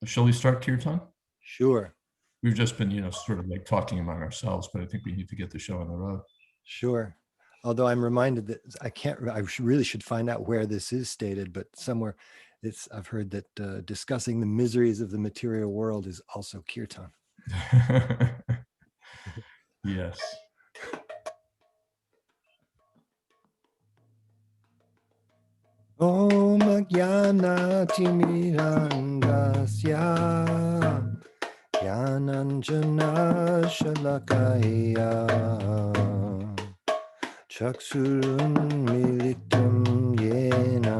Shall we start kirtan? Sure. We've just been, sort of like talking among ourselves, but I think we need to get the show on the road. Sure. Although I'm reminded that I really should find out where this is stated, but somewhere I've heard that discussing the miseries of the material world is also kirtan. Yes. Om Jnana Timirandasya Jnananjana Shalakaya Chaksurunmilitam Yena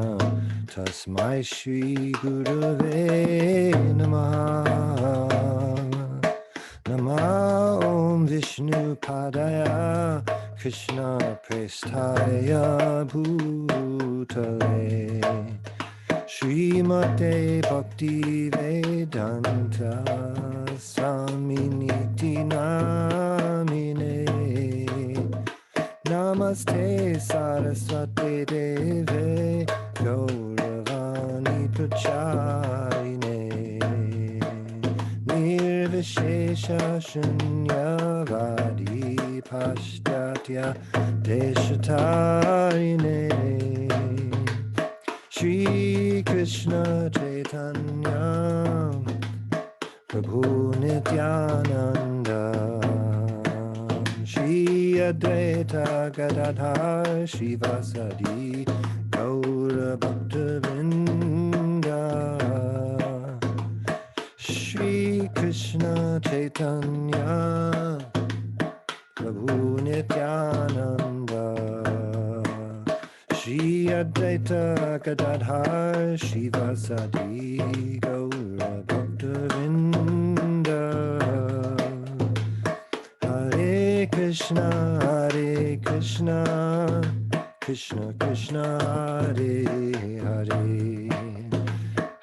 Tasmai Shri Gurave Namaha Nama Om Vishnu Padaya Krishna Prestaya Bhutale Srimate Bhakti Vedanta Swaminiti Namine Namaste Saraswate Deve Gauravani Pracharine Nirvishesha Shunyavadi Paschatya Deshatarine Shri Krishna Chaitanya Prabhu Nityananda Shri Advaita Gadadhar Shivasadi Gaura Bhaktavinda Shri Krishna Chaitanya Prabhu Nityananda Shri Advaita Gadadhar Shivasadi Gaura Bhaktavinda Hare Krishna Krishna Krishna Hare Hare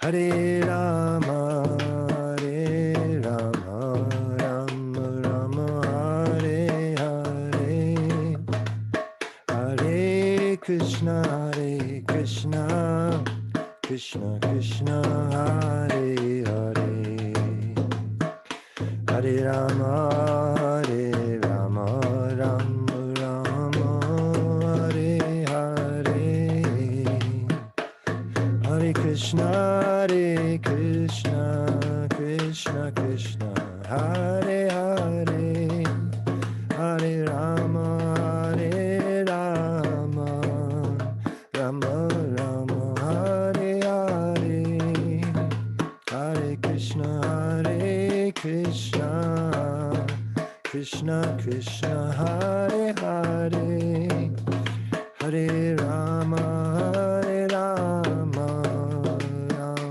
Hare Rama Rama Rama Hare Hare Hare Krishna Krishna Krishna Hare Hare Hare Rama Rama Rama Hare Hare Hare Krishna Krishna Krishna Hare Hare Hare Rama Rama Rama Hare Hare Hare Krishna Krishna Krishna Hare Hare Hare Rama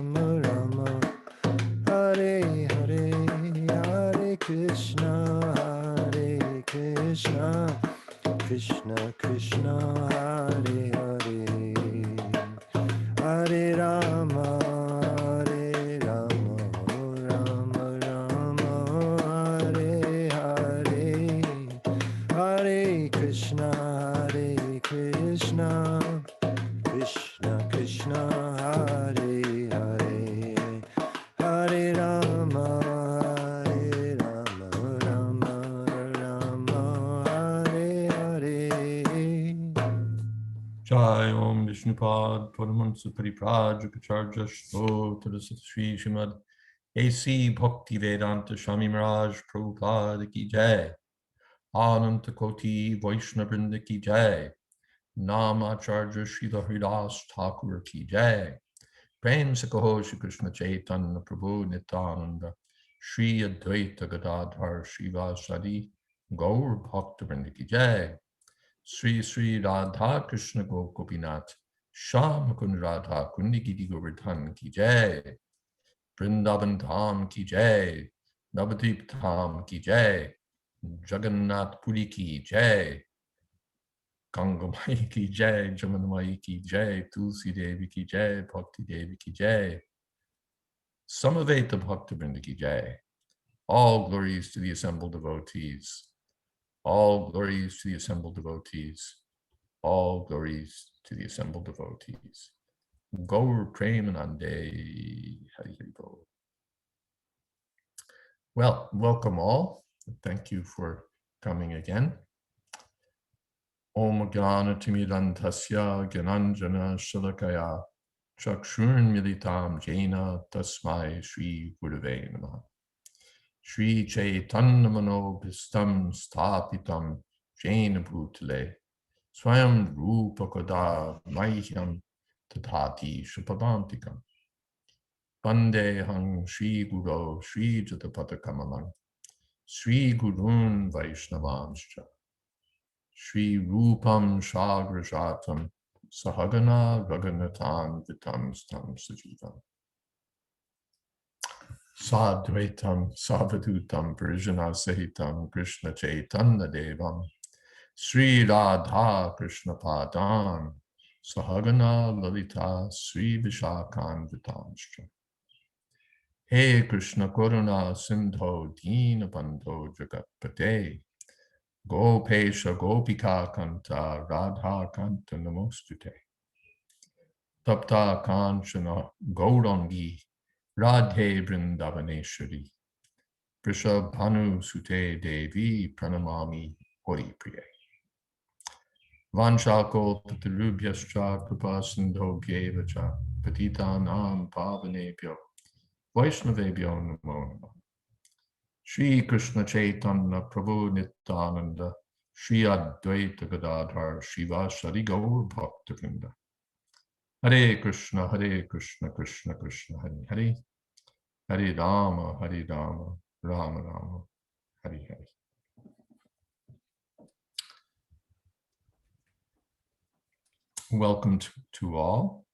Rama Rama Hare Hare Hare Krishna Krishna Krishna Hare Hare Hare Rama Rama Rama Hare Hare Hare Krishna Krishna Krishna Hare Hare Hare Rama Rama Hare Hare Jai Om Vishnupad Puramansa Paripraj Kacharja Shtotra Sri Srimad A.C. Bhakti Vedanta Swami Maharaj Prabhupada Ki Jai Ananta Koti Vaishnavrinda Ki Jai Nam Acharya Srila Haridas Thakur Ki Jai Prem Sakaho Shri Krishna Chaitanya Prabhu Nityananda Shri Advaita Gadadhar Shivasadi Gaur Bhaktivinoda Ki Jai Sri Sri Radha Krishna Gopinath Sham Kun Radha Kundi Giri Govardhan Ki Jai Vrindavan Dham Ki Jai Navadvip Dham Ki Jai Jagannath Puri Ki Jai Ganga Mai Ki Jai Jamuna Mai Ki Jai Tulsi Devi Ki Jai Bhakti Devi Ki Jai Samaveta Bhaktivinoda Ki Jai. All glories to the assembled devotees. All glories to the assembled devotees. All glories to the assembled devotees. Gaur Premanande Hari Hari Bol. Well, welcome all. Thank you for coming again. Om Jnana Timidantasya Gyananjana Shalakaya Chakshurn Militam Jena Tasmai Shri Gurave Namaha. Shri Chaitanya Mano Bhistam Sthapitam Jena Bhutale Swayam Rupa Kada Mahyam Tatati Shupadantikam Bande Hang Shri Guru Shri Jatapata Kamalang Shri Gurun Vaishnavanscha Shri Rupam Shagrajatam Sahagana Raganatan Vitam Stam Sajivam Sadvaitam Savadutam Parijana Sahitam Krishna Chaitanya Devam Sri Radha Krishna Padan Sahagana Lalita Sri Vishakan Vitamscha He Krishna Koruna Sindho Dina Bandho Jagatpate Gopesha Gopika Kanta Radha Kanta Namostute Tapta Kanchana Gaurangi Radhe Vrindavaneshwari Prishabhanu Sute Devi Pranamami Hori Priye Vanchako Tatarubhyascha Kripa Sindho Bhyevacha Patitanam Pavanebhyo Vaishnavebhyo Namo Namaha Shri Krishna Chaitanya Prabhu Nityananda Shri Advaita Gadadhar Shivasari Gaur Bhaktivinoda Hare Krishna Krishna Krishna Hare Hare Hare Rama Rama Rama Hare Hare. Welcome to all.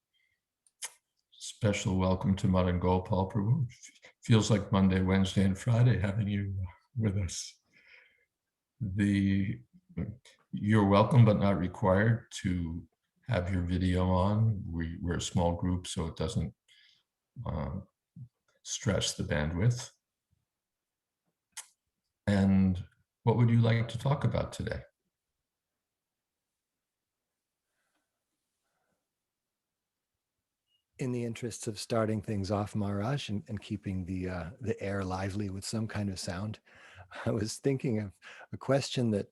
Special welcome to Madan Gopal Prabhu. Feels like Monday, Wednesday, and Friday having you with us. You're welcome, but not required to have your video on. We're a small group, so it doesn't stretch the bandwidth. And what would you like to talk about today? In the interests of starting things off, Maharaj, and keeping the air lively with some kind of sound, I was thinking of a question that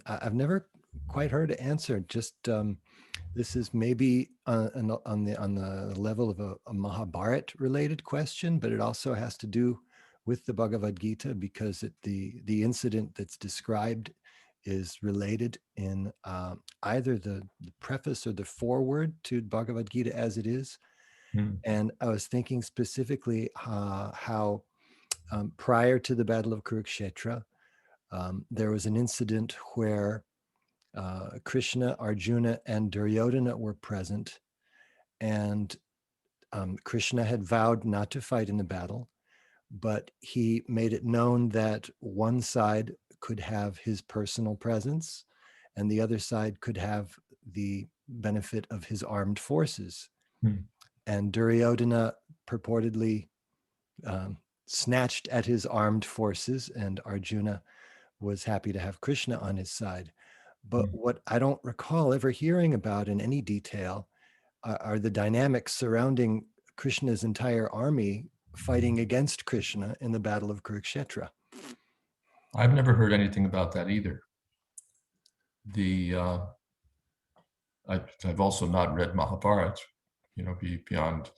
I've never quite heard answered. Just this is maybe on the level of a Mahabharat related question, but it also has to do with the Bhagavad Gita, because the incident that's described is related in either the preface or the foreword to Bhagavad Gita as it is. And I was thinking specifically how prior to the Battle of Kurukshetra, there was an incident where Krishna, Arjuna, and Duryodhana were present, and Krishna had vowed not to fight in the battle, but he made it known that one side could have his personal presence and the other side could have the benefit of his armed forces. And Duryodhana purportedly snatched at his armed forces, and Arjuna was happy to have Krishna on his side. But what I don't recall ever hearing about in any detail are the dynamics surrounding Krishna's entire army fighting against Krishna in the Battle of Kurukshetra. I've never heard anything about that either. I've also not read Mahabharata, beyond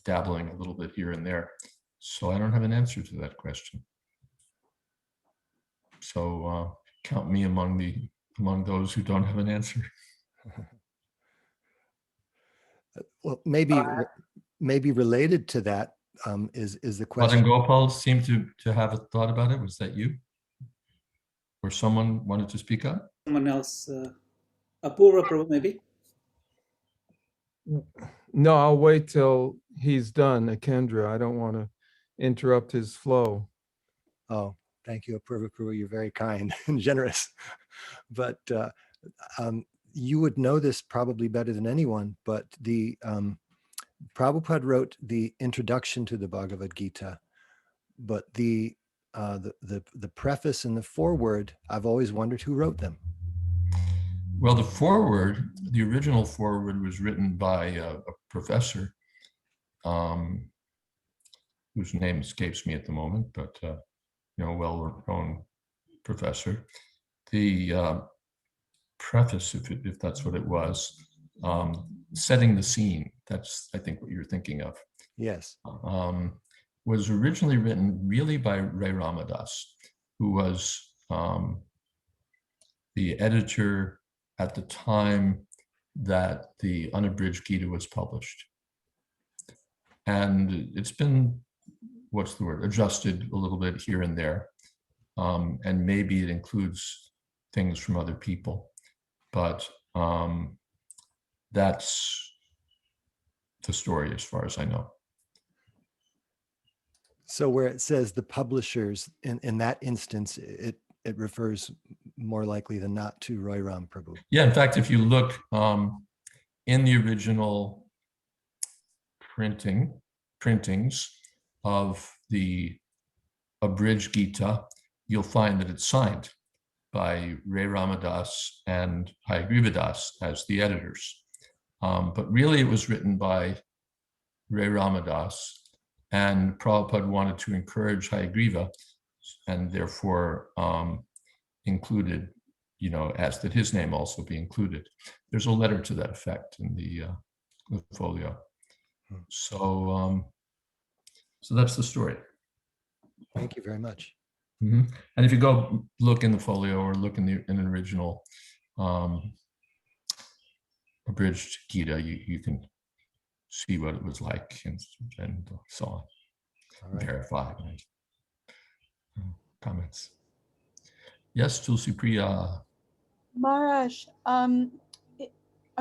dabbling a little bit here and there. So I don't have an answer to that question. So count me among those who don't have an answer. Well, maybe related to that is the question. Madan Gopal seemed to have a thought about it. Was that you? Or someone wanted to speak up? Someone else, Apurva Prabhu, maybe? No, I'll wait till he's done, Akendra. I don't want to interrupt his flow. Oh, thank you, Apurva Prabhu. You're very kind and generous. But you would know this probably better than anyone, but the Prabhupada wrote the introduction to the Bhagavad Gita, but the preface and the foreword, I've always wondered who wrote them. Well, the original foreword was written by a professor whose name escapes me at the moment, but well-known professor. The preface, if that's what it was, setting the scene, that's, I think, what you're thinking of. Yes. Was originally written really by Ray Ramadas, who was the editor at the time that the Unabridged Gita was published. And it's been, what's the word, adjusted a little bit here and there. And maybe it includes things from other people, but that's the story as far as I know. So where it says the publishers, in that instance, it refers more likely than not to Roy Ram Prabhu. Yeah, in fact, if you look in the original printings of the abridged Gita, you'll find that it's signed by Ray Ramadas and Hayagriva Das as the editors. But really it was written by Ray Ramadas, and Prabhupada wanted to encourage Hayagriva, and therefore included, asked that his name also be included. There's a letter to that effect in the folio. So that's the story. Thank you very much. Mm-hmm. And if you go look in the folio or look in an original abridged Gita, you can see what it was like and so on. All right. Verify my comments. Yes, Tulsi Priya. Maharaj, I'm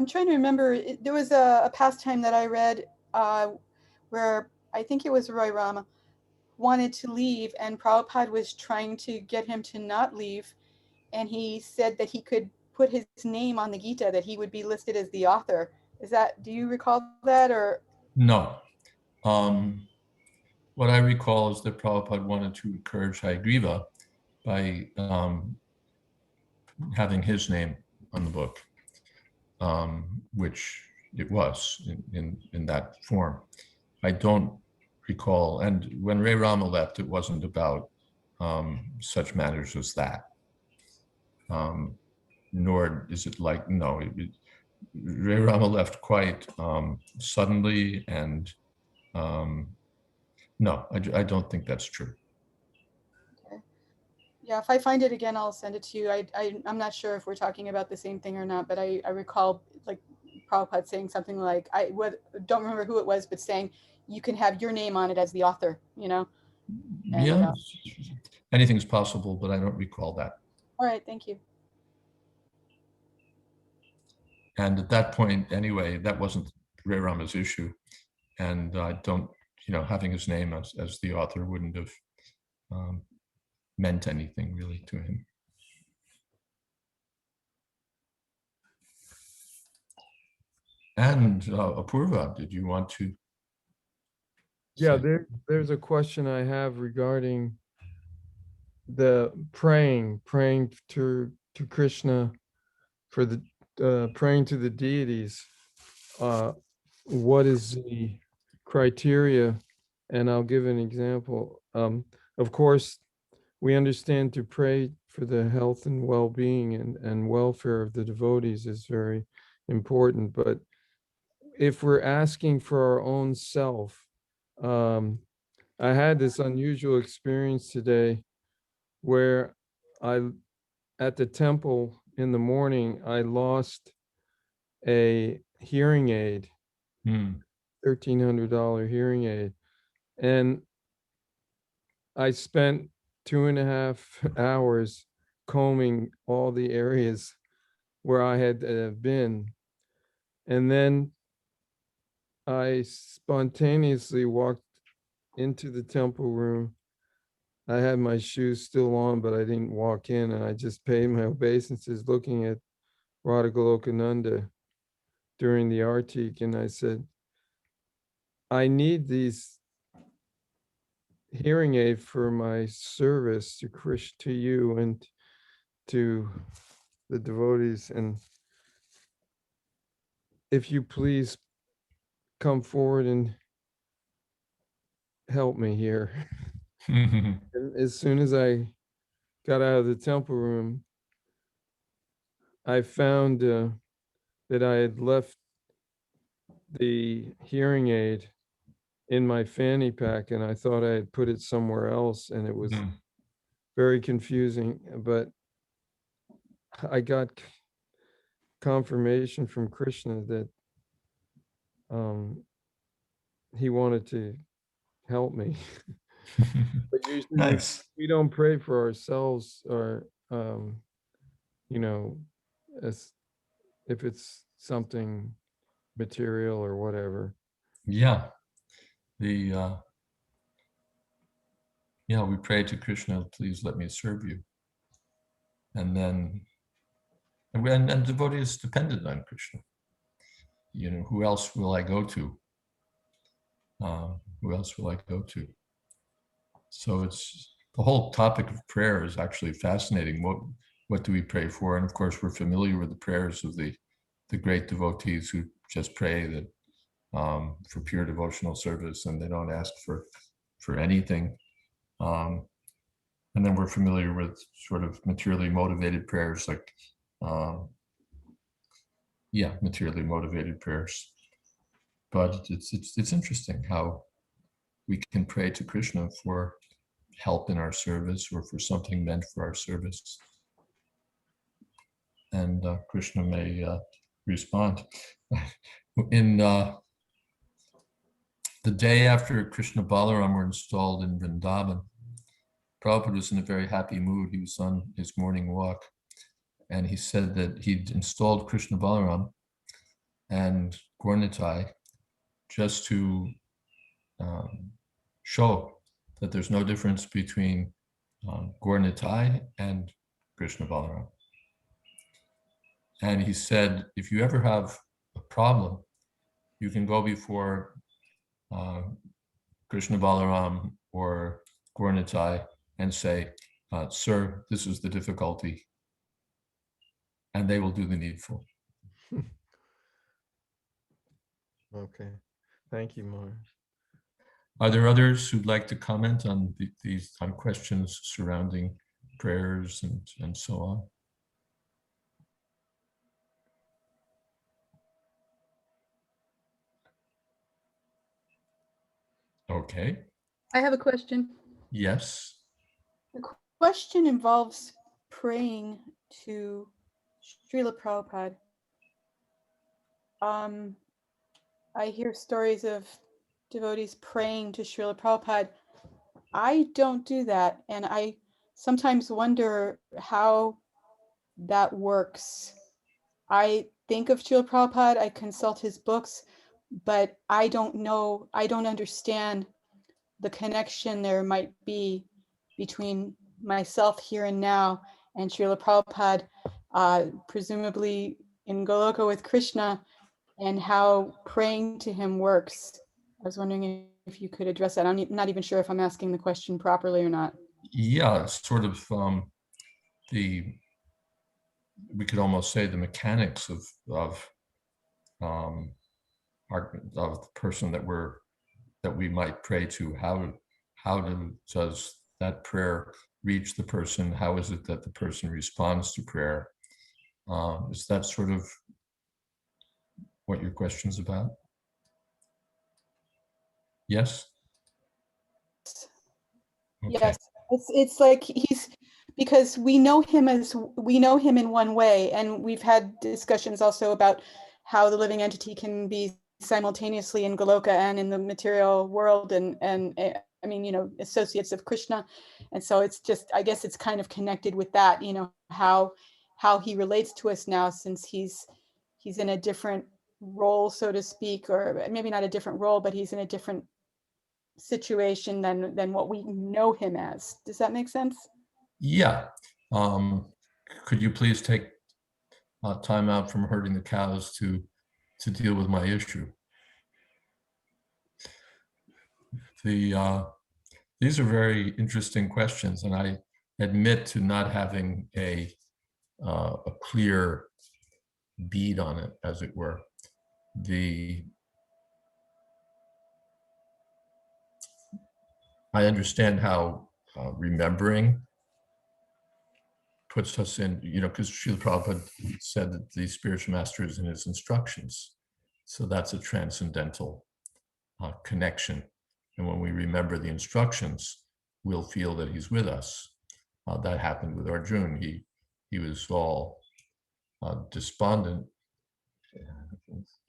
trying to remember. There was a pastime that I read where I think it was Roy Rama wanted to leave, and Prabhupada was trying to get him to not leave, and he said that he could put his name on the Gita, that he would be listed as the author. Do you recall that, or? No. What I recall is that Prabhupada wanted to encourage Hayagriva by having his name on the book, which it was in that form. I don't recall, and when Ray Rama left, it wasn't about such matters as that. Nor is it like, no, Ray Rama left quite suddenly, and no, I don't think that's true. Okay. Yeah, if I find it again, I'll send it to you. I'm not sure if we're talking about the same thing or not, but I recall like Prabhupada saying something like, don't remember who it was, but saying you can have your name on it as the author, And, yeah, anything's possible, but I don't recall that. All right, thank you. And at that point, anyway, that wasn't Ray Rama's issue. And I don't, having his name as the author wouldn't have meant anything really to him. And Apurva, did you want to? Yeah, there's a question I have regarding the praying to Krishna for the praying to the deities. What is the criteria? And I'll give an example. Of course, we understand to pray for the health and well-being and welfare of the devotees is very important. But if we're asking for our own self, I had this unusual experience today where at the temple in the morning, I lost a hearing aid, $1,300 hearing aid. And I spent 2.5 hours combing all the areas where I had been. And then I spontaneously walked into the temple room. I had my shoes still on, but I didn't walk in, and I just paid my obeisances looking at Radhagolokananda during the Artik, and I said, I need these hearing aid for my service to Krishna, to you and to the devotees, and if you please come forward and help me here. And as soon as I got out of the temple room, I found that I had left the hearing aid in my fanny pack, and I thought I had put it somewhere else, and it was very confusing. But I got confirmation from Krishna that he wanted to help me. But usually Nice. we don't pray for ourselves, or you know, as if it's something material or whatever. Yeah. We pray to Krishna, please let me serve you. And then, and devotee is dependent on Krishna. Who else will I go to? Who else will I go to? So it's the whole topic of prayer is actually fascinating. What do we pray for? And of course, we're familiar with the prayers of the great devotees who just pray that for pure devotional service, and they don't ask for anything. And then we're familiar with sort of materially motivated prayers, like materially motivated prayers. But it's interesting how we can pray to Krishna for help in our service or for something meant for our service. And Krishna may respond. In the day after Krishna Balaram were installed in Vrindavan, Prabhupada was in a very happy mood. He was on his morning walk, and he said that he'd installed Krishna Balaram and Gaurnitai just to show that there's no difference between Gaurnitai and Krishna Balaram. And he said, if you ever have a problem, you can go before Krishna Balaram or Gaurnitai and say, sir, this is the difficulty. And they will do the needful. Okay. Thank you, Maharaj. Are there others who'd like to comment on these questions surrounding prayers and so on? Okay. I have a question. Yes. The question involves praying to Srila Prabhupada. I hear stories of devotees praying to Srila Prabhupada. I don't do that, and I sometimes wonder how that works. I think of Srila Prabhupada, I consult his books, but I don't understand the connection there might be between myself here and now and Srila Prabhupada, presumably in Goloka with Krishna, and how praying to him works. I was wondering if you could address that. I'm not even sure if I'm asking the question properly or not. Yeah, sort of we could almost say the mechanics of the person that we might pray to. How does that prayer reach the person? How is it that the person responds to prayer? Is that sort of what your question's about? Yes? Okay. Yes, it's like because we know him in one way, and we've had discussions also about how the living entity can be simultaneously in Goloka and in the material world, and I mean, associates of Krishna, and so it's just, I guess it's kind of connected with that, how he relates to us now, since he's in a different role, so to speak, or maybe not a different role, but he's in a different situation than what we know him as. Does that make sense? Yeah. Could you please take time out from herding the cows to deal with my issue? These are very interesting questions, and I admit to not having a clear bead on it, as it were. I understand how remembering puts us in, because Srila Prabhupada said that the spiritual master is in his instructions. So that's a transcendental connection. And when we remember the instructions, we'll feel that he's with us. That happened with Arjuna. He was all despondent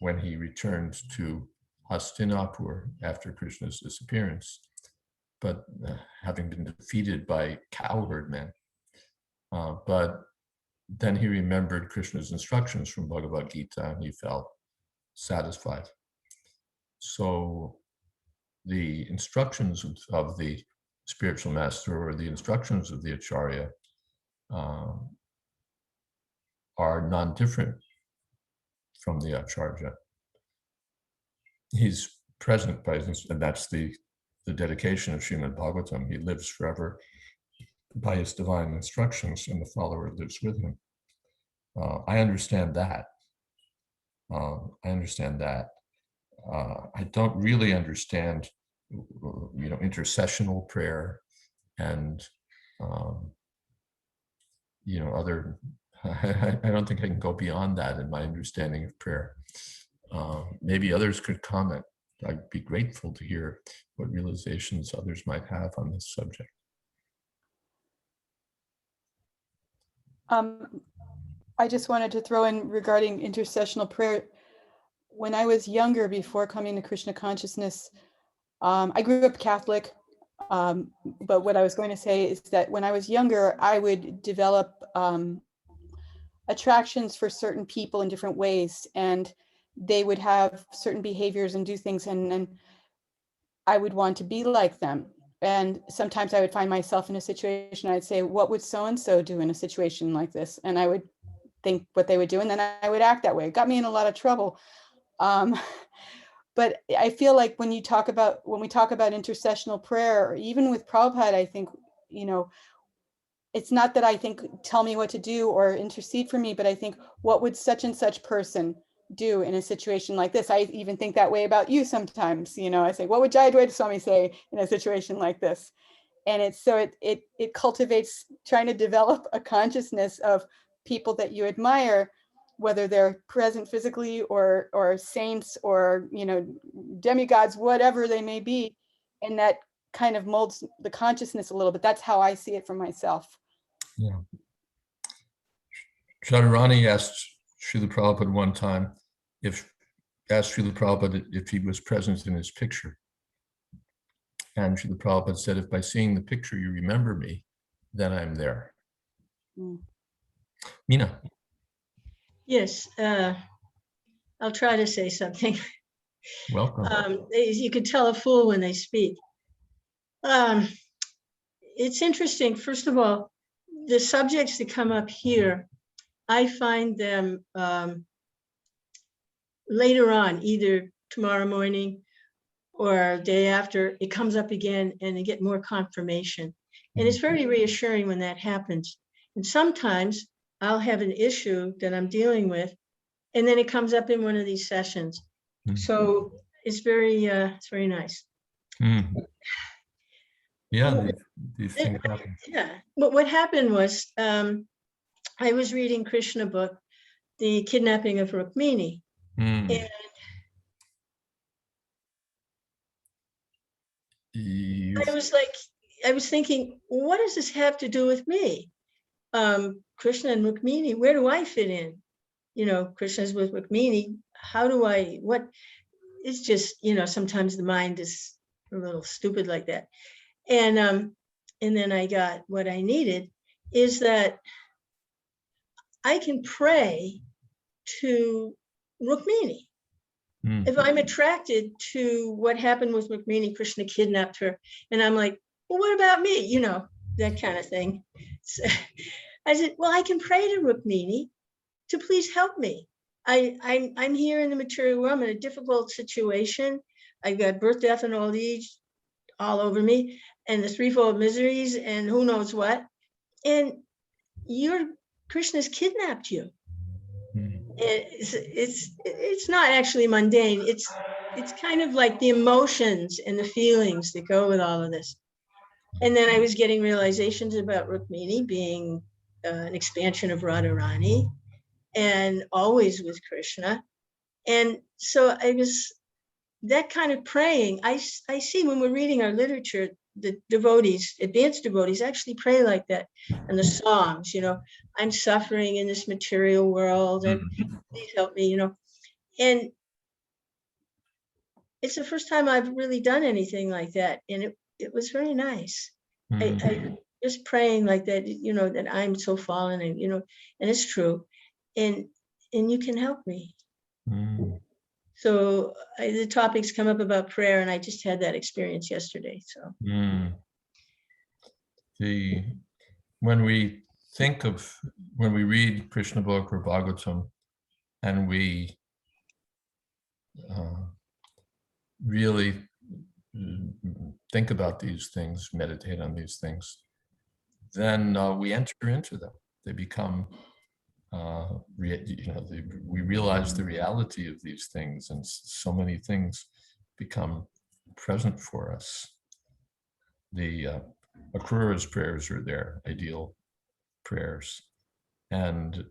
when he returned to Hastinapur after Krishna's disappearance, but having been defeated by cowherd men. But then he remembered Krishna's instructions from Bhagavad Gita and he felt satisfied. So the instructions of the spiritual master or the instructions of the Acharya are non-different from the Acharya. He's present by his, and that's the dedication of Srimad Bhagavatam. He lives forever by his divine instructions, and the follower lives with him. I understand that. I don't really understand, intercessional prayer and, other. I don't think I can go beyond that in my understanding of prayer. Maybe others could comment. I'd be grateful to hear what realizations others might have on this subject. I just wanted to throw in regarding intercessional prayer. When I was younger, before coming to Krishna consciousness, I grew up Catholic, but what I was going to say is that when I was younger, I would develop attractions for certain people in different ways, and they would have certain behaviors and do things, and I would want to be like them. And sometimes I would find myself in a situation, I'd say, what would so-and-so do in a situation like this? And I would think what they would do, and then I would act that way. It got me in a lot of trouble. But I feel like when we talk about intercessional prayer, even with Prabhupada, I think, it's not that I think, tell me what to do or intercede for me, but I think, what would such and such person do in a situation like this? I even think that way about you sometimes. I say, what would Jayadvaita Swami say in a situation like this? And it cultivates trying to develop a consciousness of people that you admire, whether they're present physically or saints or demigods, whatever they may be, and that kind of molds the consciousness a little bit. That's how I see it for myself. Yeah. Radharani asked Srila Prabhupada one time if he was present in his picture. And Srila Prabhupada said, if by seeing the picture you remember me, then I'm there. Meena. Yes, I'll try to say something. Welcome. You can tell a fool when they speak. It's interesting. First of all, the subjects that come up here, I find them later on, either tomorrow morning or day after, it comes up again and I get more confirmation. And it's very reassuring when that happens. And sometimes I'll have an issue that I'm dealing with, and then it comes up in one of these sessions. So it's very nice. Yeah, these things happen. Yeah, but what happened was, I was reading Krishna book, The Kidnapping of Rukmini. And I was thinking, what does this have to do with me? Krishna and Rukmini, where do I fit in? Krishna's with Rukmini. How do what? It's just, sometimes the mind is a little stupid like that. And then I got what I needed is that I can pray to Rukmini. If I'm attracted to what happened with Rukmini, Krishna kidnapped her, and I'm like, well, what about me? That kind of thing. So I said, well, I can pray to Rukmini to please help me. I'm here in the material world. I'm in a difficult situation. I've got birth, death, and old age all over me, and the threefold miseries, and who knows what. And Krishna's kidnapped you. It's not actually mundane. It's kind of like the emotions and the feelings that go with all of this. And then I was getting realizations about Rukmini being an expansion of Radharani and always with Krishna. And so I was that kind of praying. I see when we're reading our literature, the devotees, advanced devotees, actually pray like that. And the songs, I'm suffering in this material world, and please help me, And it's the first time I've really done anything like that, and it was very nice. I just praying like that, that I'm so fallen, and and it's true, and you can help me. So the topics come up about prayer, and I just had that experience yesterday. So when we read Krishna book or Bhagavatam, and we really think about these things, meditate on these things, then we enter into them. They become, we realize the reality of these things, and so many things become present for us. The Akrura's prayers are their ideal prayers, and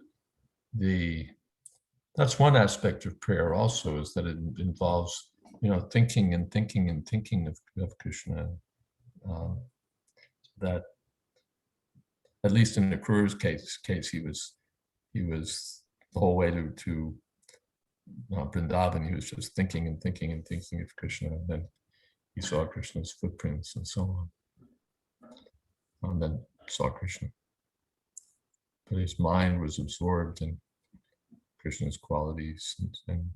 that's one aspect of prayer also, is that it involves thinking and thinking and thinking of Krishna. That, at least in Akrura's case, he was the whole way to Vrindavan. He was just thinking and thinking and thinking of Krishna, and then he saw Krishna's footprints and so on, and then saw Krishna. But his mind was absorbed in Krishna's qualities and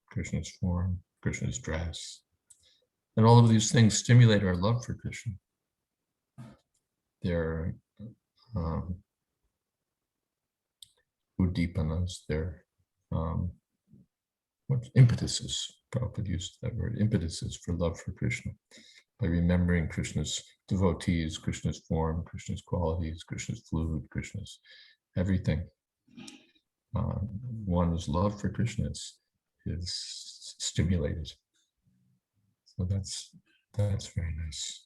Krishna's form, Krishna's dress. And all of these things stimulate our love for Krishna. They're udipanas, they're impetuses. Prabhupada used that word, impetuses for love for Krishna. By remembering Krishna's devotees, Krishna's form, Krishna's qualities, Krishna's fluid, Krishna's everything. One's love for Krishna is stimulated. So that's very nice.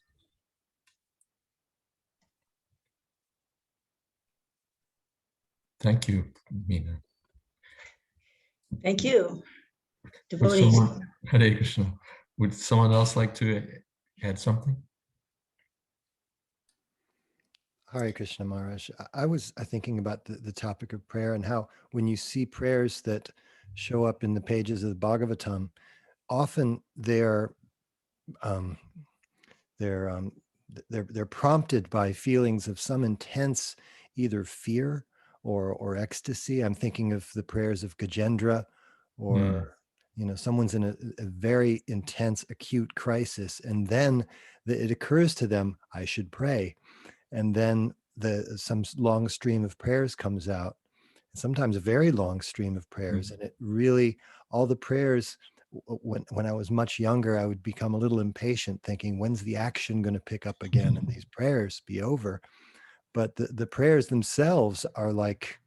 Thank you, Meena. Thank you, devotees. Hare Krishna. Would someone else like to add something? Hare Krishna Maharaj. I was thinking about the topic of prayer, and how when you see prayers that show up in the pages of the Bhagavatam, often they're prompted by feelings of some intense either fear or ecstasy. I'm thinking of the prayers of Gajendra, or someone's in a very intense acute crisis, and then it occurs to them, I should pray. And then some long stream of prayers comes out, and sometimes a very long stream of prayers. And it really, all the prayers, when I was much younger, I would become a little impatient, thinking, when's the action going to pick up again and these prayers be over? But the prayers themselves are like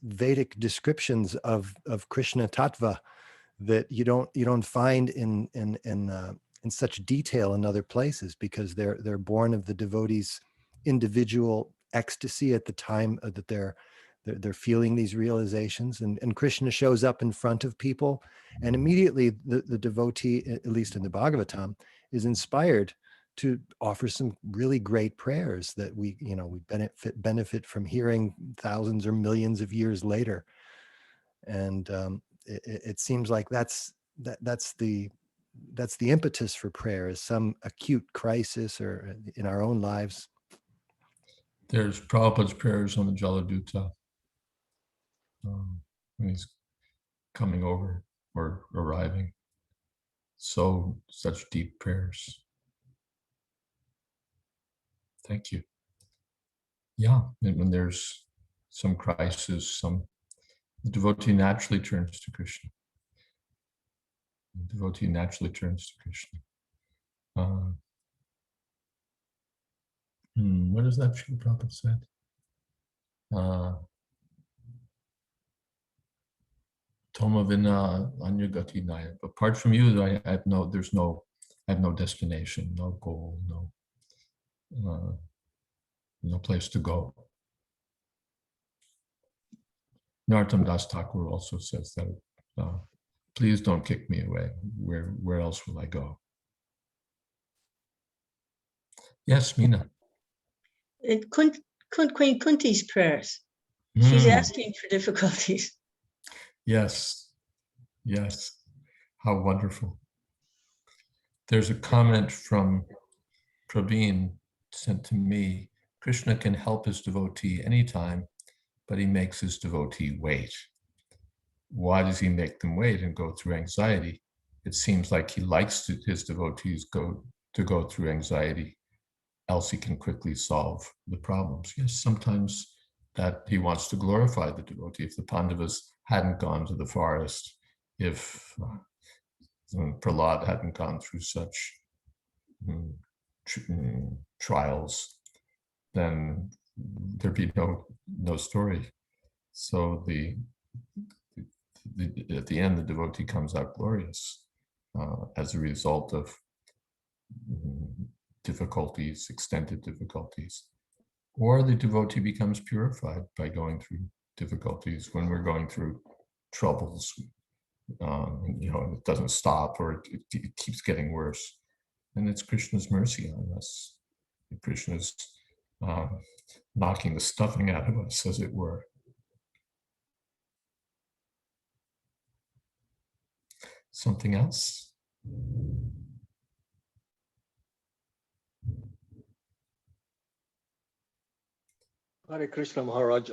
Vedic descriptions of Krishna Tattva that you don't find in such detail in other places, because they're born of the devotees' individual ecstasy at the time that they're feeling these realizations, and Krishna shows up in front of people, and immediately the devotee, at least in the Bhagavatam, is inspired to offer some really great prayers that we benefit from hearing thousands or millions of years later. And it seems like that's the impetus for prayer, is some acute crisis or in our own lives. There's Prabhupada's prayers on the Jaladuta when he's coming over or arriving. Such deep prayers. Thank you. Yeah, and when there's some crisis, the devotee naturally turns to Krishna. The devotee naturally turns to Krishna. What is that Srila Prabhupada said? Tomavina Anyagati Naya. Apart from you, I have no destination, no goal, no place to go. Narottam Das Thakur also says that, please don't kick me away. Where else will I go? Yes, Meena. Queen Kunti's prayers. She's asking for difficulties. Yes, yes. How wonderful. There's a comment from Praveen sent to me. Krishna can help his devotee anytime, but he makes his devotee wait. Why does he make them wait and go through anxiety? It seems like he likes his devotees to go through anxiety, else he can quickly solve the problems. Yes, sometimes that he wants to glorify the devotee. If the Pandavas hadn't gone to the forest, if Prahlad hadn't gone through such trials, then there'd be no story. So at the end, the devotee comes out glorious as a result of difficulties, extended difficulties. Or the devotee becomes purified by going through difficulties. When we're going through troubles, it doesn't stop, or it keeps getting worse. And it's Krishna's mercy on us. Krishna's knocking the stuffing out of us, as it were. Something else? Hare Krishna Maharaj.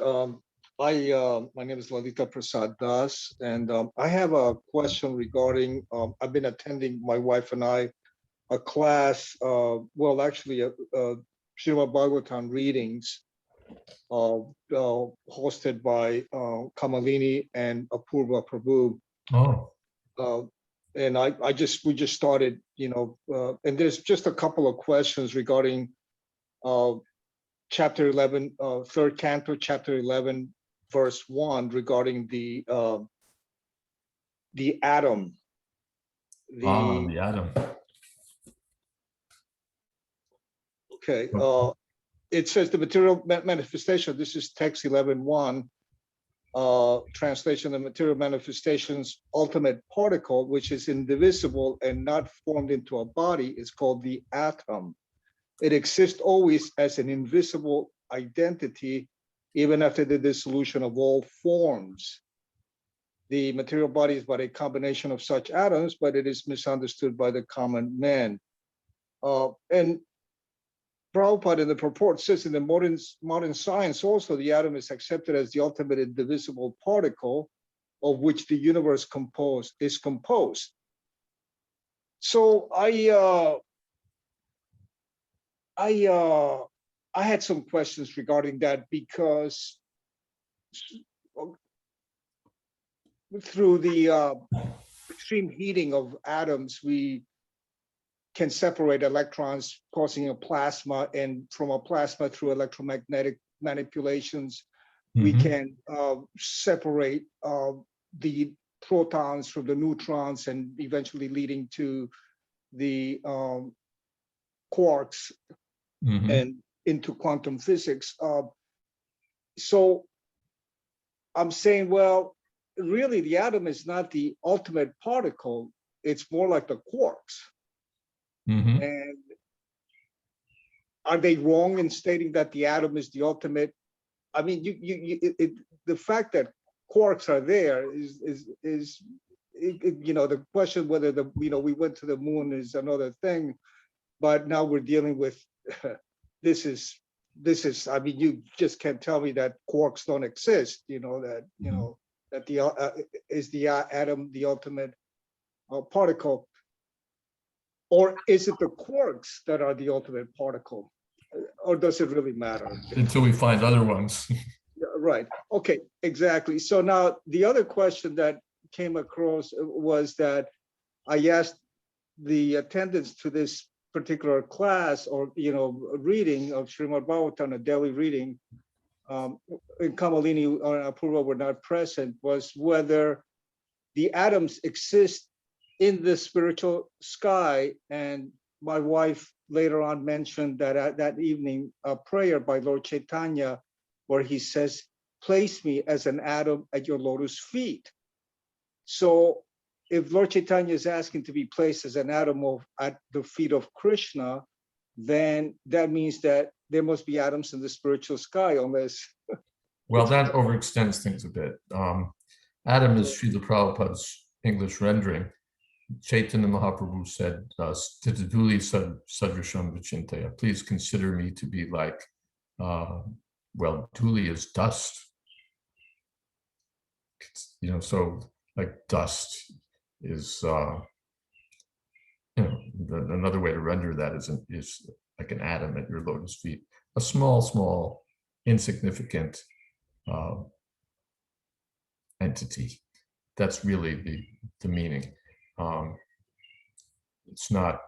My name is Lalita Prasad Das, and I have a question regarding, I've been attending, my wife and I, a class, actually Srimad Bhagavatam readings hosted by Kamalini and Apurva Prabhu. Oh. And we just started, and there's just a couple of questions regarding chapter 11, third canto, chapter 11, verse 1, regarding the atom. The atom. Okay. It says the material manifestation. This is text 11.1. Translation: the material manifestation's ultimate particle, which is indivisible and not formed into a body, is called the atom. It exists always as an invisible identity, even after the dissolution of all forms. The material body is but a combination of such atoms, but it is misunderstood by the common man. And Prabhupada in the purport says in the modern science also, the atom is accepted as the ultimate indivisible particle of which the universe is composed. So I had some questions regarding that, because through the extreme heating of atoms, we can separate electrons, causing a plasma, and from a plasma through electromagnetic manipulations, we can separate the protons from the neutrons, and eventually leading to the quarks and into quantum physics. So I'm saying, well, really the atom is not the ultimate particle, it's more like the quarks. And are they wrong in stating that the atom is the ultimate? I mean, the fact that quarks are there is the question whether we went to the moon is another thing, but now we're dealing with this is I mean, you just can't tell me that quarks don't exist, that the is the atom the ultimate particle. Or is it the quarks that are the ultimate particle? Or does it really matter? Until we find other ones. Right. Okay, exactly. So now the other question that came across was that I asked the attendants to this particular class or, reading of Srimad Bhagavatam, a daily reading, and Kamalini or Apurva were not present, was whether the atoms exist in the spiritual sky. And my wife later on mentioned that that evening a prayer by Lord Chaitanya, where he says, place me as an atom at your lotus feet. So if Lord Chaitanya is asking to be placed as an atom at the feet of Krishna, then that means that there must be atoms in the spiritual sky, unless. Well, that overextends things a bit. Atom is Srila Prabhupada's English rendering. Chaitanya Mahaprabhu said, Stitaduli Sadrasham Vichintaya, please consider me to be like, well, Duli is dust. So like dust is, another way to render that is like an atom at your lotus feet, a small, insignificant entity. That's really the meaning. It's not,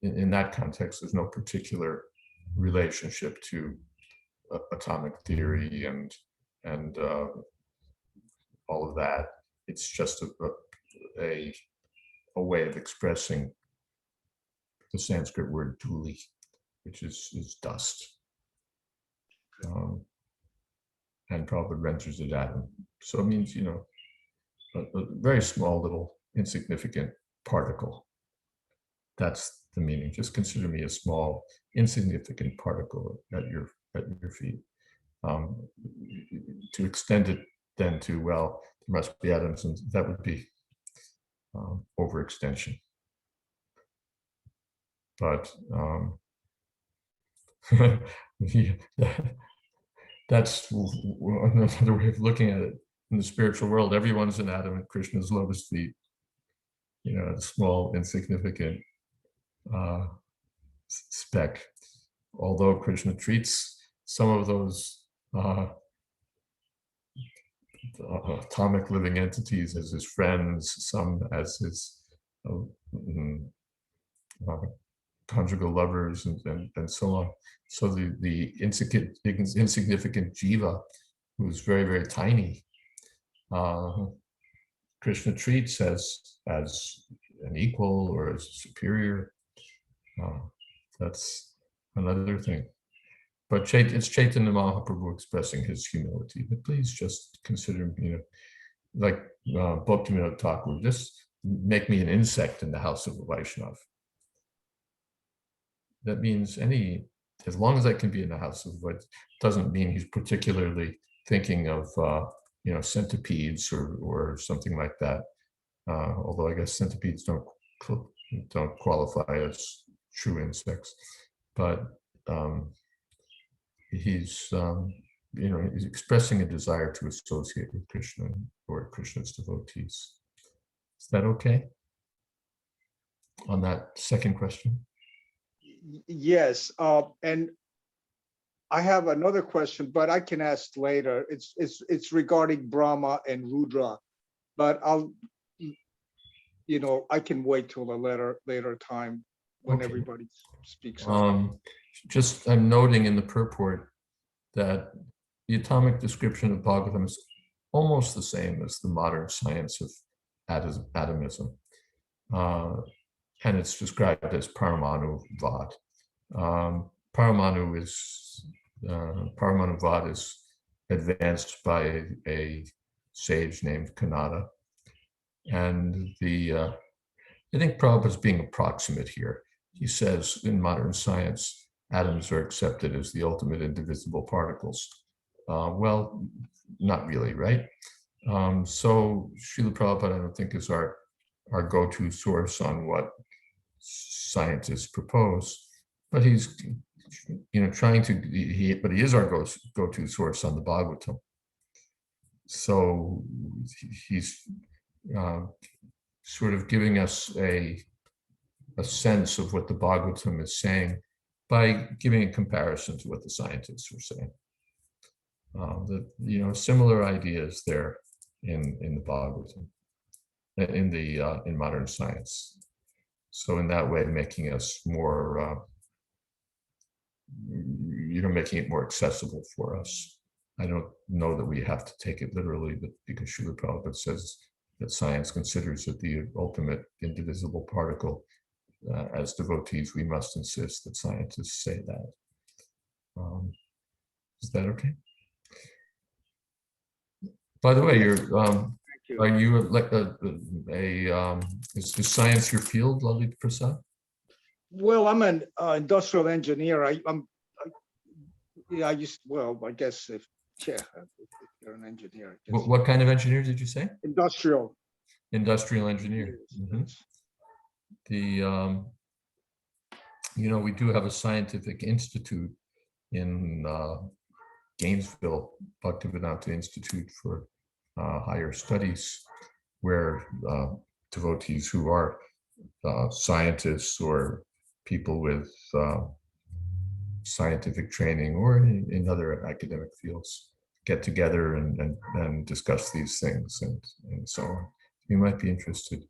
in that context, there's no particular relationship to atomic theory and all of that. It's just a way of expressing the Sanskrit word dhuli, which is dust. And Prabhupada renders it atom. So it means, a very small little insignificant particle. That's the meaning. Just consider me a small insignificant particle at your feet. To extend it then to, well, there must be atoms, and that would be overextension. But that's another way of looking at it. In the spiritual world, everyone's an atom at Krishna's lotus feet. A small, insignificant speck. Although Krishna treats some of those atomic living entities as his friends, some as his conjugal lovers, and so on. So the insignificant jiva, who's very, very tiny, Krishna treats as an equal or as superior. That's another thing. But it's Chaitanya Mahaprabhu expressing his humility. But please just consider, like Bhaktivinoda Thakur, just make me an insect in the house of a Vaishnav. That means as long as I can be in the house of Vaishnav, doesn't mean he's particularly thinking of centipedes or something like that. Although I guess centipedes don't qualify as true insects, but he's expressing a desire to associate with Krishna or Krishna's devotees. Is that okay? On that second question? Yes, and I have another question, but I can ask later. It's regarding Brahma and Rudra, but I can wait till a later time when everybody speaks up. I'm noting in the purport that the atomic description of Bhagavatam is almost the same as the modern science of atomism. And it's described as Paramanu Vad. Paramanu Vad is advanced by a sage named Kanada. And I think Prabhupada is being approximate here. He says in modern science, atoms are accepted as the ultimate indivisible particles. Well, not really, right? So Srila Prabhupada, I don't think, is our go-to source on what scientists propose, but he's but he is our go-to source on the Bhagavatam. So he's sort of giving us a sense of what the Bhagavatam is saying by giving a comparison to what the scientists are saying. Similar ideas there in the Bhagavatam, in modern science. So in that way, making us more, making it more accessible for us. I don't know that we have to take it literally, but because Srila Prabhupada says that science considers it the ultimate indivisible particle, as devotees, we must insist that scientists say that. Is that okay? By the way, Yes. are you like is science your field, Lalit Prasad? Well, I'm an industrial engineer. I guess if you're an engineer. I guess. What kind of engineer did you say? Industrial. Industrial engineer. Yes. We do have a scientific institute in Gainesville, Bhaktivedanta Institute for Higher Studies, where devotees who are scientists or people with scientific training or in other academic fields get together and discuss these things and so on. You might be interested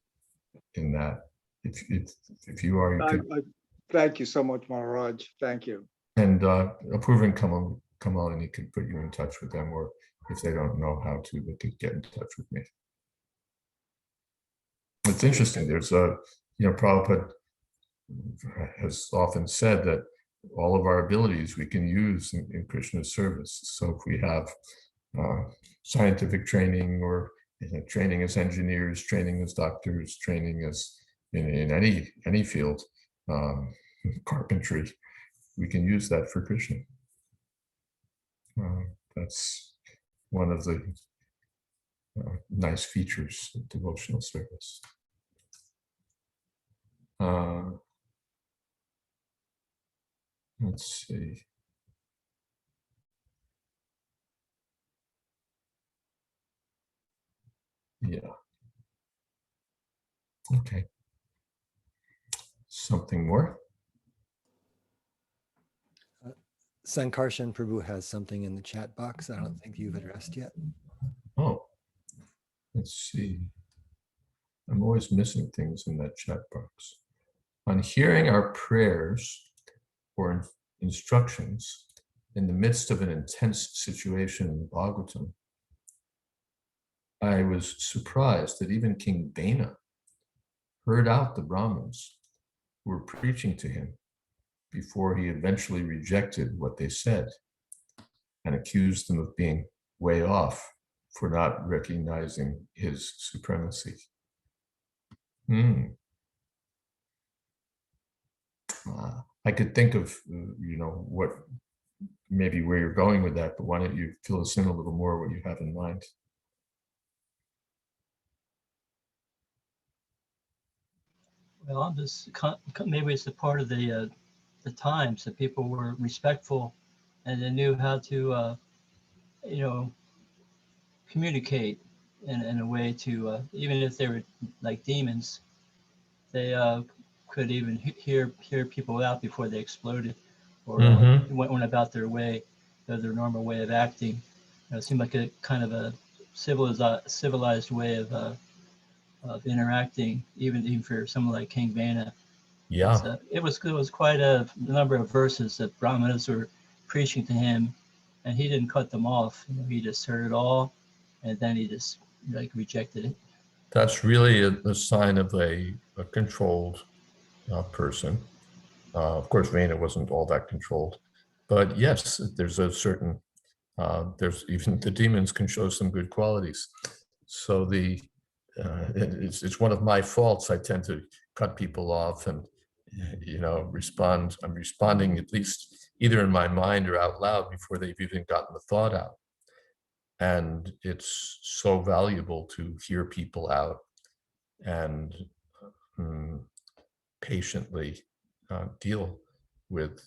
in that. If you are, you could. Thank you so much, Maharaj. Thank you. And approving Kamal, and he could put you in touch with them, or if they don't know how to, they could get in touch with me. It's interesting. There's Prabhupada has often said that all of our abilities we can use in Krishna's service. So if we have scientific training or training as engineers, training as doctors, training as in any field, carpentry, we can use that for Krishna. That's one of the nice features of devotional service. Let's see. Yeah. Okay. Something more? Sankarshan Prabhu has something in the chat box I don't think you've addressed yet. Oh, let's see. I'm always missing things in that chat box. On hearing our prayers or instructions in the midst of an intense situation in Bhagavatam, I was surprised that even King Bena heard out the Brahmins who were preaching to him before he eventually rejected what they said and accused them of being way off for not recognizing his supremacy. I could think of, what maybe where you're going with that, but why don't you fill us in a little more what you have in mind? Well, I'm just maybe it's a part of the times that people were respectful and they knew how to, communicate in a way to, even if they were like demons, they could even hear people out before they exploded or went about their way, their normal way of acting. It seemed like a kind of a civilized way of interacting, even for someone like King Bena. Yeah. It was quite a number of verses that Brahmanas were preaching to him, and he didn't cut them off. He just heard it all, and then he just rejected it. That's really a sign of a controlled person. Of course, Vena wasn't all that controlled, but yes, there's a certain. There's even the demons can show some good qualities. So it's one of my faults. I tend to cut people off and respond. I'm responding at least either in my mind or out loud before they've even gotten the thought out. And it's so valuable to hear people out and patiently deal with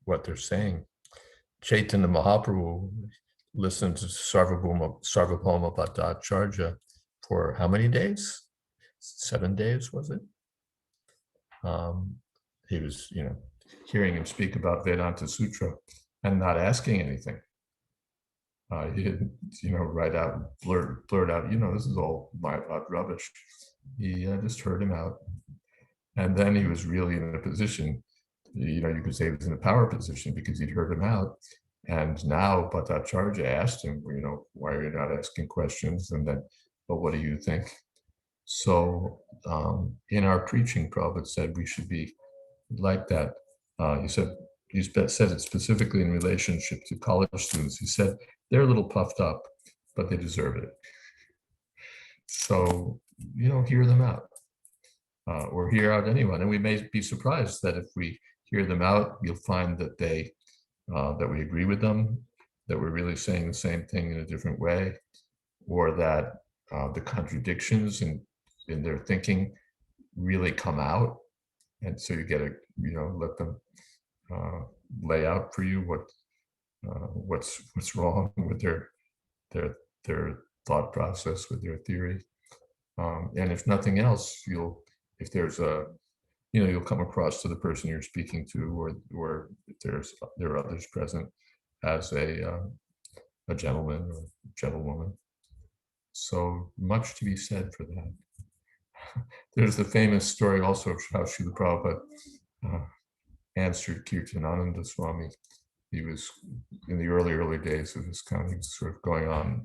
what they're saying. Chaitanya Mahaprabhu listened to Sarvabhauma Bhattacharya for how many days? 7 days, was it? He was, hearing him speak about Vedanta Sutra and not asking anything. He didn't, right out, blurt out, this is all rubbish. He just heard him out. And then he was really in a position, you could say he was in a power position because he'd heard him out. And now Bhattacharya asked him, why are you not asking questions? And then, but what do you think? So in our preaching, Prabhupada said we should be like that. He said it specifically in relationship to college students. He said they're a little puffed up, but they deserve it. So, hear them out, or hear out anyone. And we may be surprised that if we hear them out, you'll find that that we agree with them, that we're really saying the same thing in a different way, or that the contradictions in their thinking really come out. And so you get to, let them lay out for you what's wrong with their thought process, with their theory. And if nothing else, you'll come across to the person you're speaking to, or if there are others present, as a gentleman or gentlewoman. So much to be said for that. There's the famous story also of how Srila Prabhupada answered Kirtanananda Swami. He was in the early days of his kind of sort of going on,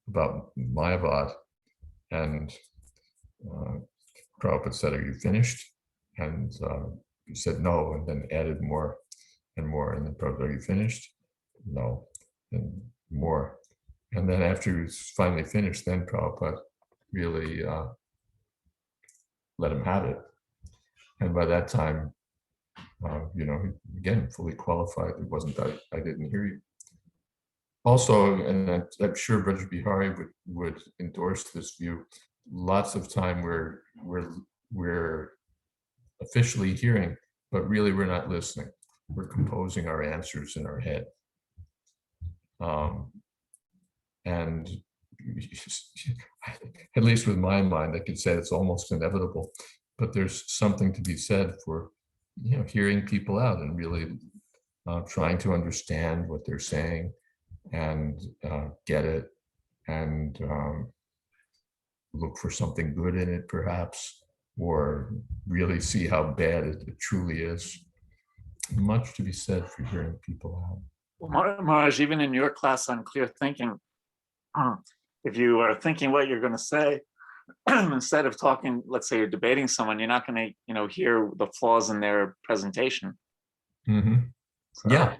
about Mayavad, and Prabhupada said, "Are you finished?" And he said no, and then added more and more. And then Prabhupada, "Are you finished?" No, and more. And then after he was finally finished, then Prabhupada really let him have it. And by that time, again, fully qualified. It wasn't, I didn't hear you. Also, and I'm sure Braj Bihari would endorse this view, lots of time we're officially hearing, but really we're not listening. We're composing our answers in our head. And at least with my mind, I could say it's almost inevitable, but there's something to be said for, hearing people out and really trying to understand what they're saying and get it, and look for something good in it, perhaps, or really see how bad it truly is. Much to be said for hearing people out. Well, Maharaj, even in your class on clear thinking, if you are thinking what you're going to say, instead of talking, let's say you're debating someone, you're not going to, hear the flaws in their presentation. Mm-hmm. So, yeah.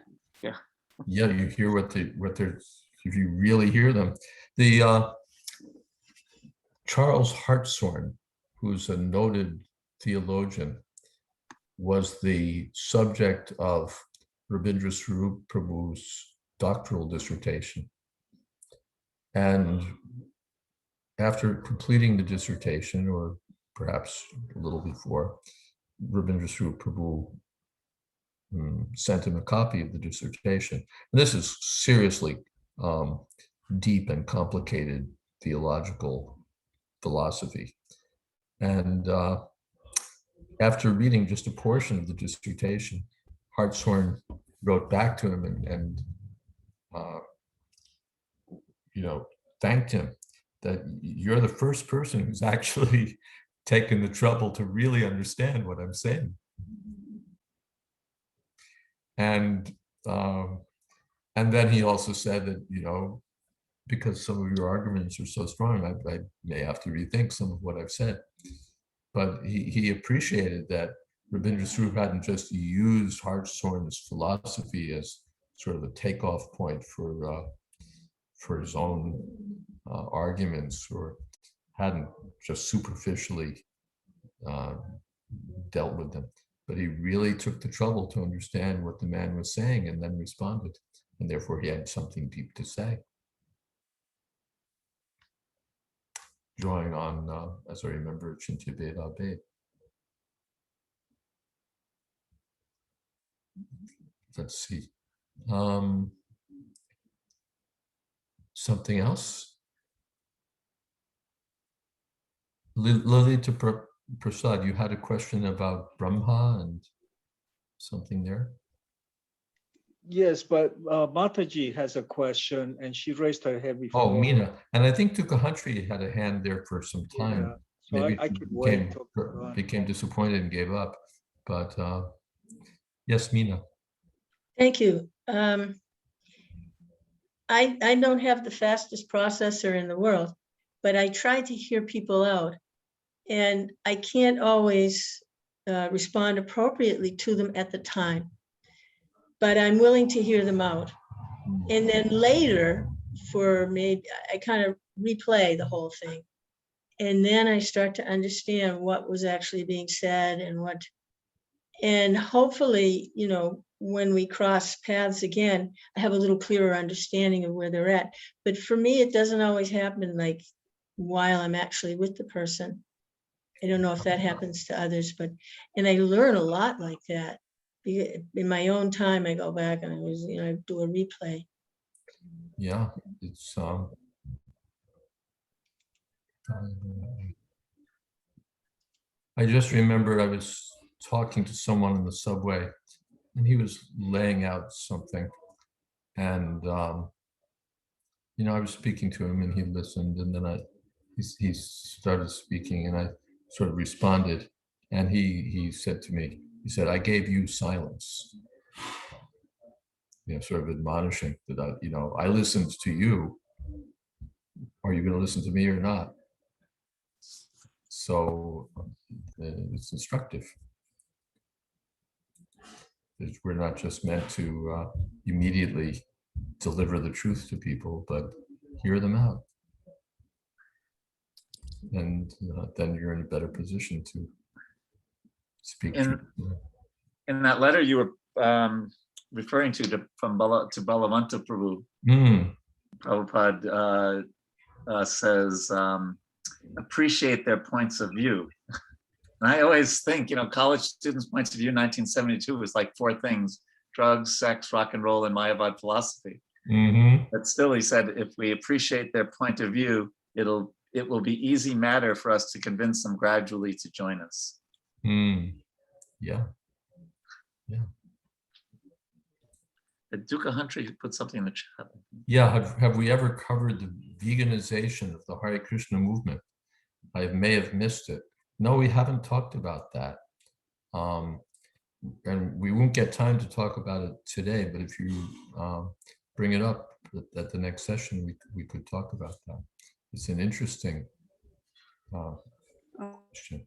You hear what they're. If you really hear them, the Charles Hartshorne, who's a noted theologian, was the subject of Rabindra Swarup Prabhu's doctoral dissertation. And after completing the dissertation, or perhaps a little before, Rabindra Swarup Prabhu sent him a copy of the dissertation. And this is seriously deep and complicated theological philosophy. And after reading just a portion of the dissertation, Hartshorne wrote back to him and thanked him that you're the first person who's actually taken the trouble to really understand what I'm saying. And then he also said that, because some of your arguments are so strong, I may have to rethink some of what I've said. But he appreciated that Rabindra Swarup hadn't just used Hartshorne's philosophy as sort of a takeoff point for his own arguments, or hadn't just superficially dealt with them. But he really took the trouble to understand what the man was saying and then responded. And therefore he had something deep to say. Drawing on, as I remember, Chintya Veda Bed. Let's see. Something else? Lalita Prasad, you had a question about Brahma and something there? Yes, but Mataji has a question, and she raised her hand before. Oh, Meena. And I think Tukahantri had a hand there for some time. Yeah, so maybe I could wait till became disappointed and gave up. But yes, Meena. Thank you. I don't have the fastest processor in the world, but I try to hear people out, and I can't always respond appropriately to them at the time, but I'm willing to hear them out. And then later, for maybe, I kind of replay the whole thing. And then I start to understand what was actually being said and hopefully, you know, when we cross paths again, I have a little clearer understanding of where they're at. But for me, it doesn't always happen like while I'm actually with the person. I don't know if that happens to others, and I learn a lot like that. In my own time, I go back and I do a replay. Yeah, it's I just remembered I was talking to someone in the subway, and he was laying out something, and you know, I was speaking to him, and he listened, and then he started speaking, and I sort of responded, and he said to me, he said, "I gave you silence." You know, sort of admonishing that you know, I listened to you. Are you going to listen to me or not? So it's instructive. We're not just meant to immediately deliver the truth to people, but hear them out. And then you're in a better position to speak truth. In that letter you were referring to from Balamanta Prabhu, Prabhupada says, appreciate their points of view. And I always think, you know, college students' points of view in 1972 was like 4 things: drugs, sex, rock and roll, and Mayavad philosophy. But still, he said, if we appreciate their point of view, it will be easy matter for us to convince them gradually to join us. Yeah. Dukkha Huntry put something in the chat. Yeah, have we ever covered the veganization of the Hare Krishna movement? I may have missed it. No, we haven't talked about that. And we won't get time to talk about it today, but if you bring it up at the next session, we could talk about that. It's an interesting question.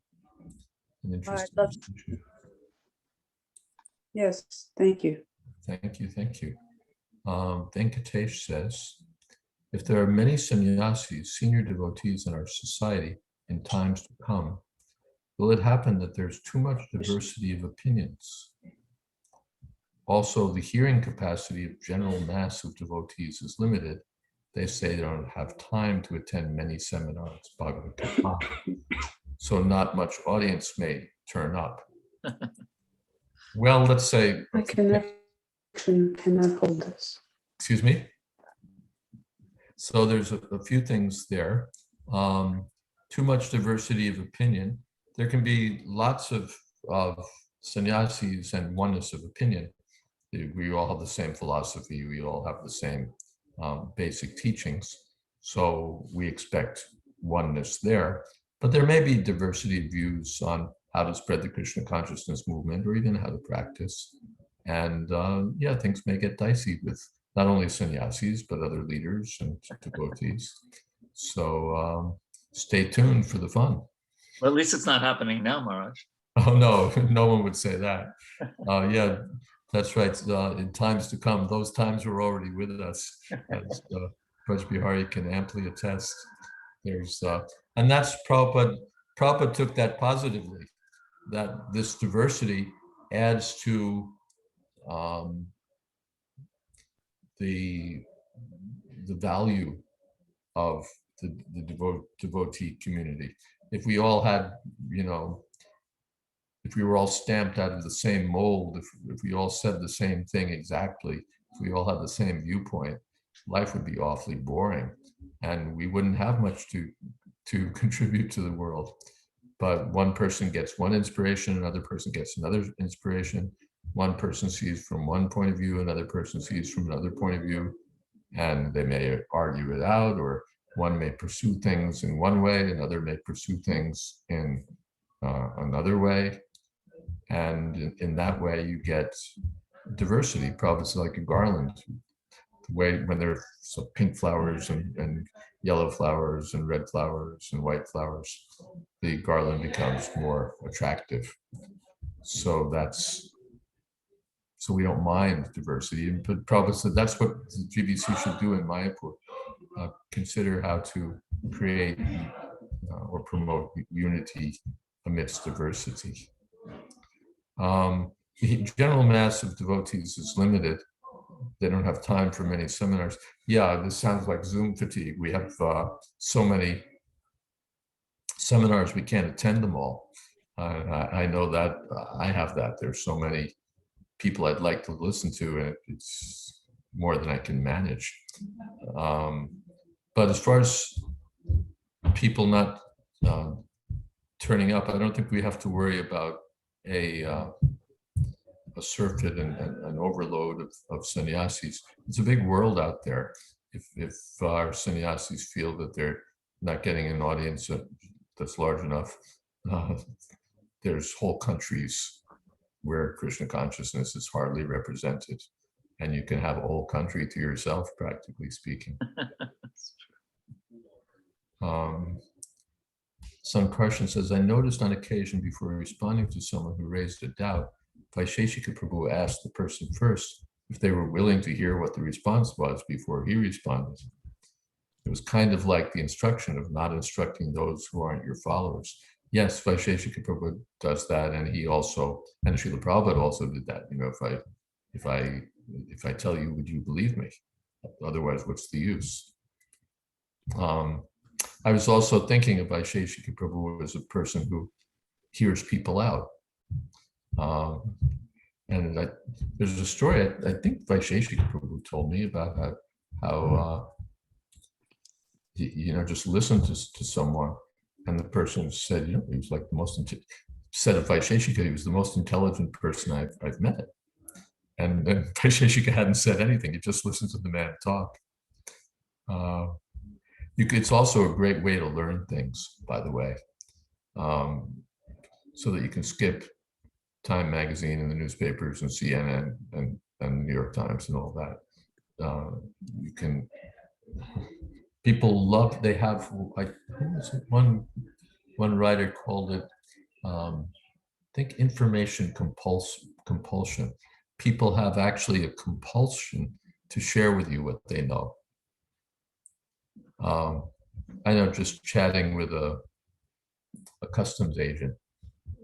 An interesting issue. Yes, thank you. Thank you. Venkatesh says, if there are many sannyasis, senior devotees in our society in times to come, will it happen that there's too much diversity of opinions? Also, the hearing capacity of general mass of devotees is limited. They say they don't have time to attend many seminars, Bhagavad Gita. So not much audience may turn up. Well, let's say... My connection cannot hold this. Excuse me? So there's a few things there. Too much diversity of opinion. There can be lots of sannyasis and oneness of opinion. We all have the same philosophy. We all have the same basic teachings. So we expect oneness there. But there may be diversity of views on how to spread the Krishna consciousness movement, or even how to practice. And yeah, things may get dicey with not only sannyasis, but other leaders and devotees. So stay tuned for the fun. Well, at least it's not happening now, Maharaj. Oh, no, no one would say that. Yeah, that's right. In times to come, those times were already with us, as Praj Bihari can amply attest. There's, and that's Prabhupada. Prabhupada took that positively, that this diversity adds to the value of the devotee community. If we all had, you know, if we were all stamped out of the same mold, if we all said the same thing exactly, if we all had the same viewpoint, life would be awfully boring, and we wouldn't have much to contribute to the world. But one person gets one inspiration, another person gets another inspiration. One person sees from one point of view, another person sees from another point of view, and they may argue it out, or one may pursue things in one way, another may pursue things in another way. And in that way, you get diversity. Prabhupada is like a garland. The way when there are pink flowers and yellow flowers and red flowers and white flowers, the garland becomes more attractive. So we don't mind diversity. But Prabhupada said that's what the GBC should do in Mayapur. Consider how to create or promote unity amidst diversity. The general mass of devotees is limited. They don't have time for many seminars. Yeah, this sounds like Zoom fatigue. We have so many seminars, we can't attend them all. I know that I have that. There's so many people I'd like to listen to, and it's more than I can manage. But as far as people not turning up, I don't think we have to worry about a surfeit and an overload of sannyasis. It's a big world out there. If our sannyasis feel that they're not getting an audience that's large enough, there's whole countries where Krishna consciousness is hardly represented, and you can have a whole country to yourself, practically speaking. Sankarshan says, I noticed on occasion before responding to someone who raised a doubt, Vaisheshika Prabhu asked the person first if they were willing to hear what the response was before he responded. It was kind of like the instruction of not instructing those who aren't your followers. Yes, Vaisheshika Prabhu does that, and he also, and Srila Prabhupada also did that. You know, if I tell you, would you believe me? Otherwise, what's the use? I was also thinking of Vaisheshika Prabhu as a person who hears people out. And there's a story, I think Vaisheshika Prabhu told me about how just listen to someone, and the person said, he was like the most, said of Vaisheshika, he was the most intelligent person I've met. And then Vaisheshika hadn't said anything, he just listened to the man talk. It's also a great way to learn things, by the way, so that you can skip Time magazine and the newspapers and CNN and New York Times and all that. You can, people love, they have, one writer called it, I think, information compulsion. People have actually a compulsion to share with you what they know. I know, just chatting with a customs agent,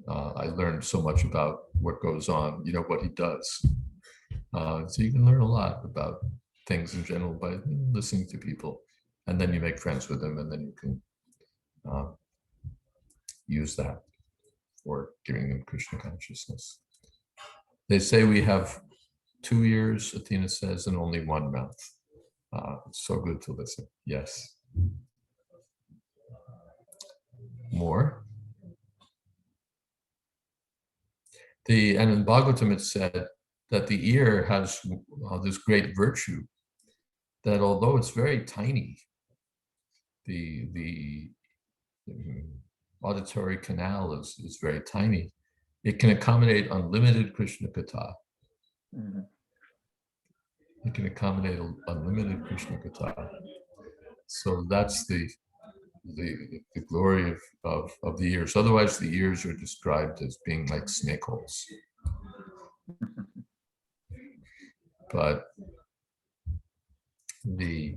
I learned so much about what goes on, what he does. So you can learn a lot about things in general by listening to people, and then you make friends with them, and then you can use that for giving them Krishna consciousness. They say we have 2 ears, Athena says, and only one mouth. It's so good to listen. Yes. More. And in Bhagavatam it said that the ear has this great virtue, that although it's very tiny, the auditory canal is very tiny, it can accommodate unlimited Krishna Katha. Mm-hmm. It can accommodate unlimited Krishna Katha. So that's the glory of the ears. Otherwise, the ears are described as being like snake holes. But the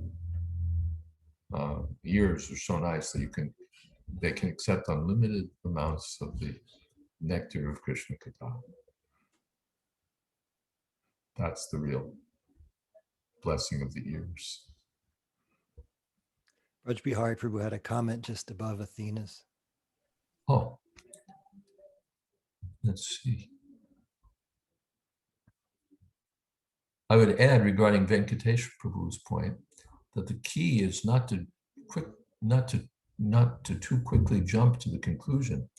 ears are so nice that they can accept unlimited amounts of the nectar of Krishna Katha. That's the real blessing of the ears. Raj Bihari Prabhu had a comment just above Athena's. Oh, let's see. I would add regarding Venkateshwar Prabhu's point that the key is not to too quickly jump to the conclusion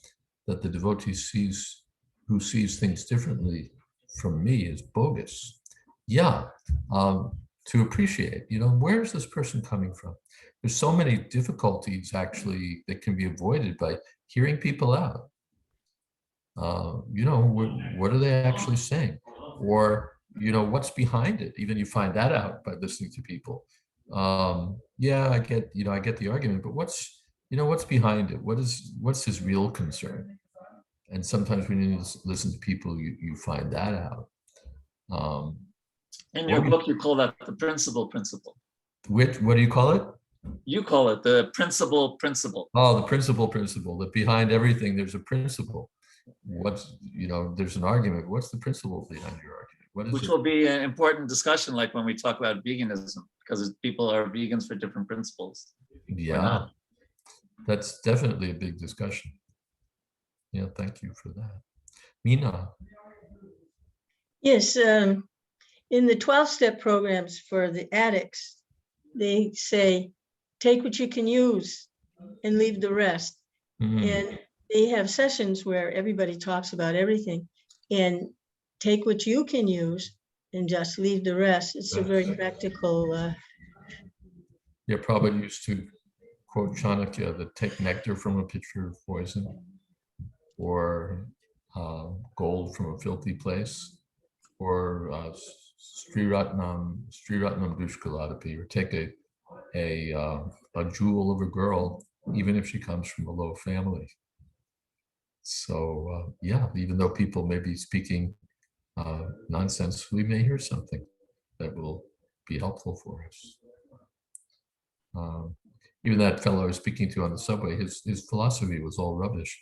that the devotee who sees things differently from me is bogus. Yeah, to appreciate, where is this person coming from? There's so many difficulties actually that can be avoided by hearing people out. What are they actually saying? Or what's behind it? Even you find that out by listening to people. Yeah, I get the argument, but what's behind it? What's his real concern? And sometimes when you listen to people, you find that out. In your book, you call that the principle. What do you call it? You call it the principle. Oh, the principle. That behind everything, there's a principle. There's an argument. What's the principle behind your argument? What is Which it? will be an important discussion, like when we talk about veganism, because people are vegans for different principles. Yeah, that's definitely a big discussion. Yeah, thank you for that. Mina. Yes, in the 12-step programs for the addicts, they say, take what you can use and leave the rest. And they have sessions where everybody talks about everything, and take what you can use and just leave the rest. It's a very practical. You're probably used to quote Chanakya that take nectar from a pitcher of poison, or gold from a filthy place, or Sri Ratnam Dushkaladapi, or take a jewel of a girl, even if she comes from a low family. So yeah, even though people may be speaking nonsense, we may hear something that will be helpful for us. Even that fellow I was speaking to on the subway, his philosophy was all rubbish,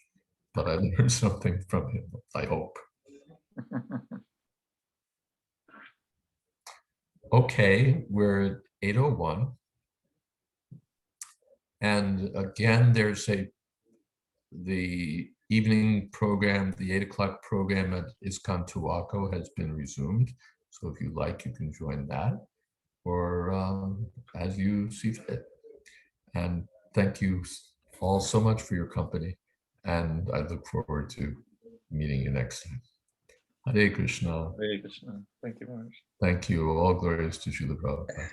but I learned something from him, I hope. Okay, we're at 8:01. And again, there's the evening program, the 8 o'clock program at ISKCON Tuaco has been resumed. So if you like, you can join that, or as you see fit. And thank you all so much for your company. And I look forward to meeting you next time. Hare Krishna. Hare Krishna. Thank you very much. Thank you. All glories to Srila Prabhupada.